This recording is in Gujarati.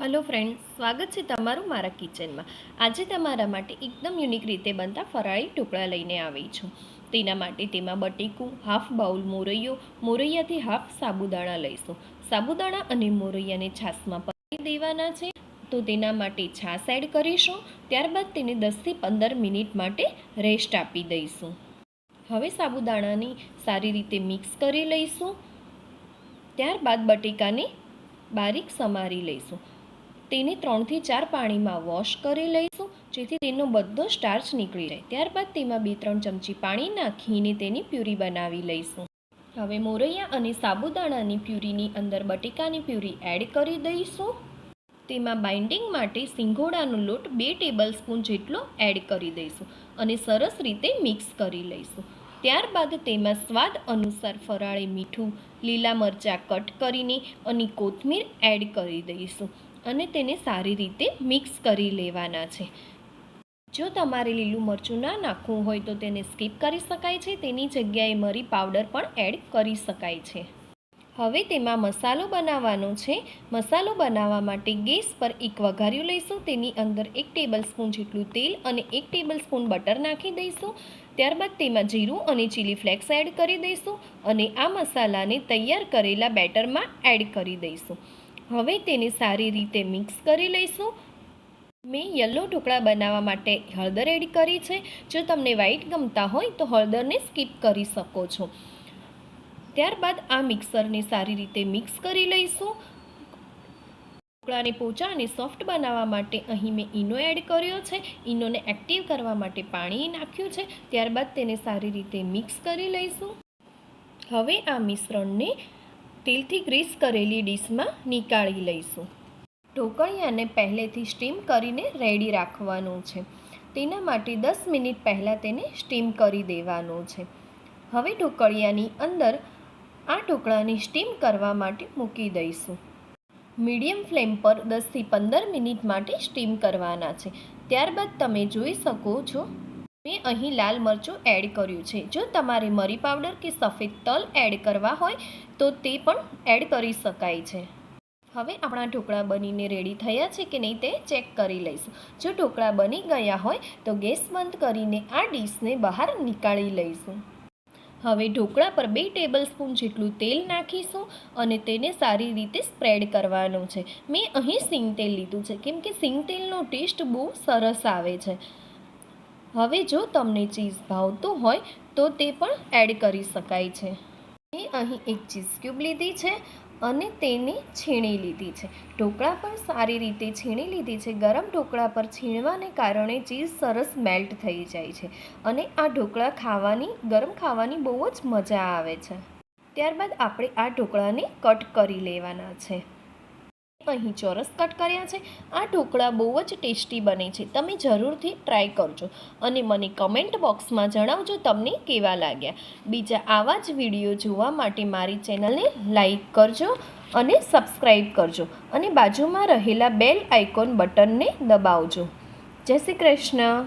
हेलो फ्रेंड्स, स्वागत है तमारू मारा किचन में। आज तमारा माटे एकदम यूनिक रीते बनता फराળી ઢોકળા લઈને આવી છું। તેના માટે તેમાં બટેકું, હાફ બાઉલ મોરૈયો, મોરૈયાથી હાફ સાબુદાણા લઈશું। સાબુદાણા અને મોરૈયાને છાશમાં પલાળી દેવાના છે। તો તેના માટે છાશ એડ કરીશું। ત્યારબાદ તેને 10 થી 15 મિનિટ માટે રેસ્ટ આપી દઈશું। હવે સાબુદાણાને સારી રીતે મિક્સ કરી લઈશું। ત્યારબાદ બટેકાને બારીક સમારી લઈશું। તેને 3 થી 4 પાણીમાં વોશ કરી લઈશું, જેથી તેનો બધો સ્ટાર્ચ નીકળી જાય। ત્યારબાદ તેમાં 2-3 ચમચી પાણી નાખીને તેની પ્યુરી બનાવી લઈશું। હવે મોરૈયા અને સાબુદાણાની પ્યુરીની અંદર બટેકાની પ્યુરી એડ કરી દઈશું। તેમાં બાઇન્ડિંગ માટે સિંગોડાનો લોટ 2 ટેબલસ્પૂન જેટલો એડ કરી દઈશું અને સરસ રીતે મિક્સ કરી લઈશું। ત્યારબાદ તેમાં સ્વાદ અનુસાર ફરાળી મીઠું, લીલા મરચાં કટ કરીને અને કોથમીર એડ કરી દઈશું અને તેને સારી રીતે મિક્સ કરી લેવાના છે। જો તમારે લીલું મરચું ના નાખવું હોય તો તેને સ્કીપ કરી શકાય છે, તેની જગ્યાએ મરી પાવડર પણ એડ કરી શકાય છે। હવે તેમાં મસાલો બનાવવાનો છે। મસાલો બનાવવા માટે ગેસ પર એક વઘાર્યું લઈશું। તેની અંદર 1 ટેબલસ્પૂન જેટલું તેલ અને 1 ટેબલસ્પૂન બટર નાખી દઈશું। ત્યારબાદ તેમાં જીરું અને ચીલી ફ્લેક્સ એડ કરી દઈશું અને આ મસાલાને તૈયાર કરેલા બેટરમાં એડ કરી દઈશું। હવે તેને સારી રીતે મિક્સ કરી લઈશું। મેં યલો ઢોકળા બનાવવા માટે હળદર એડ કરી છે। જો તમને વ્હાઈટ ગમતા હોય તો હળદરને સ્કીપ કરી શકો છો। ત્યારબાદ આ મિક્સરને સારી રીતે મિક્સ કરી લઈશું। ઢોકળાને પોચા અને સોફ્ટ બનાવવા માટે અહીં મેં ઈનો એડ કર્યો છે। ઈનોને એક્ટિવ કરવા માટે પાણી નાખ્યું છે। ત્યારબાદ તેને સારી રીતે મિક્સ કરી લઈશું। હવે આ મિશ્રણને તેલથી ગ્રીસ કરેલી ડીશમાં નીકાળી લઈશું। ઢોકળિયાને પહેલેથી સ્ટીમ કરીને રેડી રાખવાનું છે। તેના માટે 10 મિનિટ પહેલાં તેને સ્ટીમ કરી દેવાનું છે। હવે ઢોકળિયાની અંદર આ ઢોકળાને સ્ટીમ કરવા માટે મૂકી દઈશું। મીડિયમ ફ્લેમ પર 10 થી 15 મિનિટ માટે સ્ટીમ કરવાના છે। ત્યારબાદ તમે જોઈ શકો છો મેં અહીં લાલ મરચું એડ કર્યું છે। જો તમારે મરી પાવડર કે સફેદ તલ એડ કરવા હોય તો તે પણ એડ કરી શકાય છે। હવે આપણા ઢોકળા બનીને રેડી થયા છે કે નહીં તે ચેક કરી લઈશું। જો ઢોકળા બની ગયા હોય તો ગેસ બંધ કરીને આ ડીશને બહાર નીકાળી લઈશું। હવે ઢોકળા પર 2 ટેબલસ્પૂન જેટલું તેલ નાખીશું અને તેને સારી રીતે સ્પ્રેડ કરવાનું છે। મેં અહીં સિંગ તેલ લીધું છે, કેમ કે સિંગ તેલનો ટેસ્ટ બહુ સરસ આવે છે। હવે જો તમને ચીઝ ભાવતું હોય તો તે પણ એડ કરી શકાય છે। મેં અહીં એક ચીઝ ક્યુબ લીધી છે અને તેને છીણી લીધી છે। ઢોકળા પણ સારી રીતે છીણી લીધી છે। ગરમ ઢોકળા પર છીણવાને કારણે ચીઝ સરસ મેલ્ટ થઈ જાય છે અને આ ઢોકળા ગરમ ખાવાની બહુ જ મજા આવે છે। ત્યારબાદ આપણે આ ઢોકળાને કટ કરી લેવાના છે। અહીં ચોરસ કટ કર્યા છે। આ ઢોકળા બહુ જ ટેસ્ટી બને છે, તમે જરૂરથી ટ્રાય કરજો અને મને કમેન્ટ બોક્સમાં જણાવજો તમને કેવા લાગ્યા। બીજા આવા જ વિડીયો જોવા માટે મારી ચેનલને લાઈક કરજો અને સબસ્ક્રાઈબ કરજો અને બાજુમાં રહેલા બેલ આઇકોન બટનને દબાવજો। જય શ્રી કૃષ્ણ।